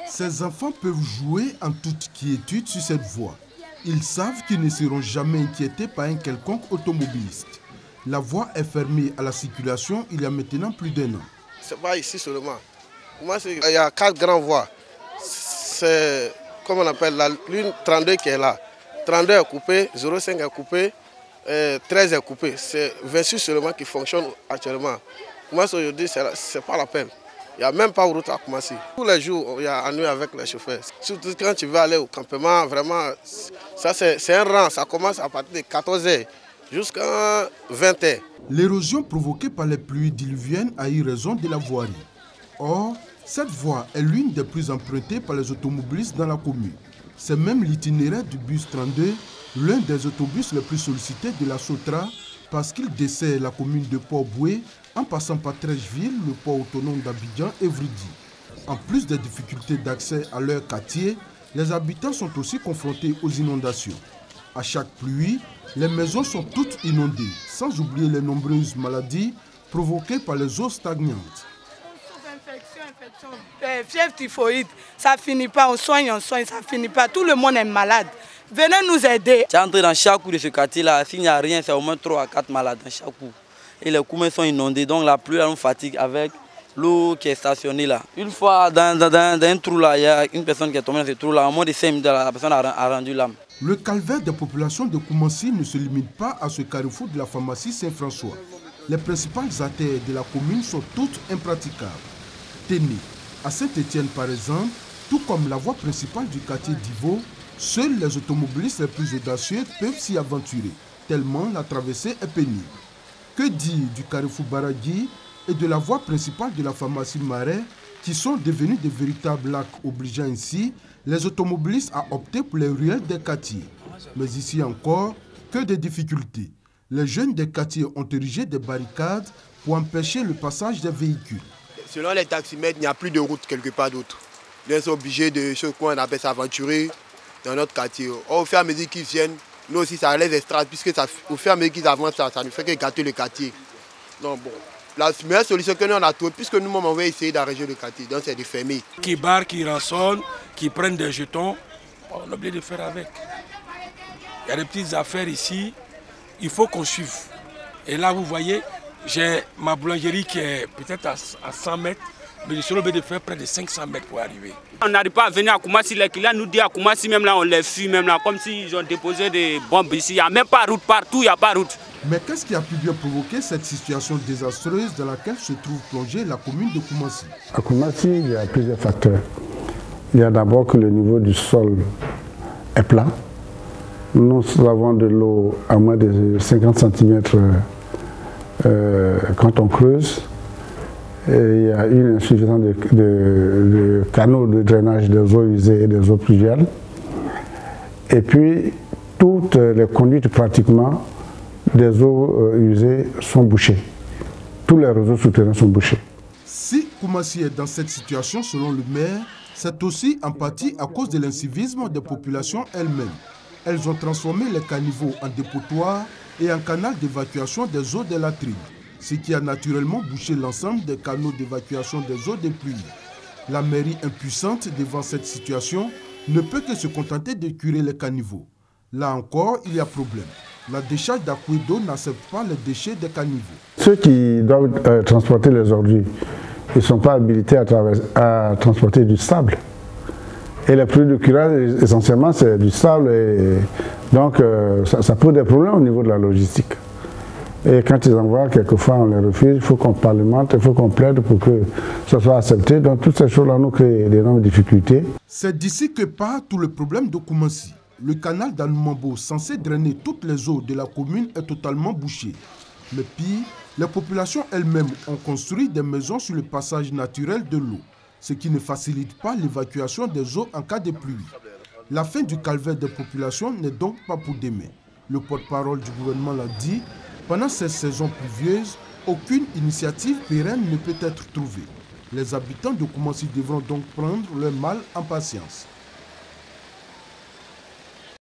Ces enfants peuvent jouer en toute quiétude sur cette voie. Ils savent qu'ils ne seront jamais inquiétés par un quelconque automobiliste. La voie est fermée à la circulation il y a maintenant plus d'1 an. Ce n'est pas ici seulement. Il y a 4 grandes voies. C'est, comme on appelle, la ligne 32 qui est là. 32 est coupée, 05 est coupée, 13 est coupée. C'est 26 seulement qui fonctionne actuellement. Moi, aujourd'hui, ce n'est pas la peine. Il n'y a même pas de route à Koumassi. Tous les jours, il y a ennui avec les chauffeurs. Surtout quand tu veux aller au campement, vraiment, ça c'est un rang. Ça commence à partir de 14h jusqu'à 20h. L'érosion provoquée par les pluies diluviennes a eu raison de la voirie. Or, cette voie est l'une des plus empruntées par les automobilistes dans la commune. C'est même l'itinéraire du bus 32, l'un des autobus les plus sollicités de la Sotra, parce qu'il dessert la commune de Port-Boué en passant par Trècheville, le port autonome d'Abidjan et Vridi. En plus des difficultés d'accès à leur quartier, les habitants sont aussi confrontés aux inondations. À chaque pluie, les maisons sont toutes inondées, sans oublier les nombreuses maladies provoquées par les eaux stagnantes. Fièvre typhoïde, ça finit pas, on soigne, ça finit pas, tout le monde est malade. Venez nous aider. Tu entres dans chaque cour de ce quartier-là, s'il n'y a rien, c'est au moins 3 à 4 malades dans chaque cour. Et les cours sont inondés, donc la pluie nous fatigue avec l'eau qui est stationnée là. Une fois dans un trou là, il y a une personne qui est tombée dans ce trou là, en moins de 5 minutes, la personne a rendu l'âme. Le calvaire des populations de Koumassi ne se limite pas à ce carrefour de la pharmacie Saint-François. Les principales artères de la commune sont toutes impraticables. Téné, à Saint-Étienne par exemple, tout comme la voie principale du quartier d'Ivo, seuls les automobilistes les plus audacieux peuvent s'y aventurer, tellement la traversée est pénible. Que dire du carrefour Baragui et de la voie principale de la pharmacie Marais, qui sont devenus de véritables lacs obligeant ainsi les automobilistes à opter pour les ruelles des quartiers. Mais ici encore, que de difficultés. Les jeunes des quartiers ont érigé des barricades pour empêcher le passage des véhicules. Selon les taximètres, il n'y a plus de route quelque part d'autre. Ils sont obligés de ce qu'on appelle s'aventurer dans notre quartier. Au fur et à mesure qu'ils viennent, nous aussi ça les estrade, puisque au fur et à mesure qu'ils avancent, ça ne fait que gâter le quartier. Donc bon, la meilleure solution que nous on a trouvée, puisque nous on va essayer d'arranger le quartier, donc c'est de fermer. Qui barrent, qui rançonnent, qui prennent des jetons, on est obligé de faire avec. Il y a des petites affaires ici, il faut qu'on suive. Et là vous voyez, j'ai ma boulangerie qui est peut-être à 100 mètres, mais je suis obligé de faire près de 500 mètres pour arriver. On n'arrive pas à venir à Koumassi, les clients nous disent à Koumassi, même là on les fuit, même là, comme s'ils ont déposé des bombes ici. Il n'y a même pas de route partout, il n'y a pas de route. Mais qu'est-ce qui a pu bien provoquer cette situation désastreuse dans laquelle se trouve plongée la commune de Koumassi? À Koumassi, il y a plusieurs facteurs. Il y a d'abord que le niveau du sol est plat. Nous avons de l'eau à moins de 50 cm quand on creuse. Et il y a une insuffisance de canaux de drainage des eaux usées et des eaux pluviales. Et puis, toutes les conduites pratiquement des eaux usées sont bouchées. Tous les réseaux souterrains sont bouchés. Si Koumassi est dans cette situation, selon le maire, c'est aussi en partie à cause de l'incivisme des populations elles-mêmes. Elles ont transformé les caniveaux en dépotoirs et en canal d'évacuation des eaux des latrines, ce qui a naturellement bouché l'ensemble des canaux d'évacuation des eaux des pluies. La mairie impuissante devant cette situation ne peut que se contenter de curer les caniveaux. Là encore, il y a problème. La décharge d'Aquedo n'accepte pas les déchets des caniveaux. Ceux qui doivent transporter les ordures, ils ne sont pas habilités à transporter du sable. Et les produits de curage, essentiellement, c'est du sable. Et donc, ça pose des problèmes au niveau de la logistique. Et quand ils envoient, quelquefois on les refuse, il faut qu'on parlemente, il faut qu'on plaide pour que ça soit accepté. Donc toutes ces choses-là nous créent d'énormes difficultés. C'est d'ici que part tout le problème de Koumassi. Le canal d'Anoumambo, censé drainer toutes les eaux de la commune, est totalement bouché. Mais pire, les populations elles-mêmes ont construit des maisons sur le passage naturel de l'eau, ce qui ne facilite pas l'évacuation des eaux en cas de pluie. La fin du calvaire des populations n'est donc pas pour demain. Le porte-parole du gouvernement l'a dit. Pendant cette saison pluvieuse, aucune initiative pérenne ne peut être trouvée. Les habitants de Koumassi devront donc prendre leur mal en patience.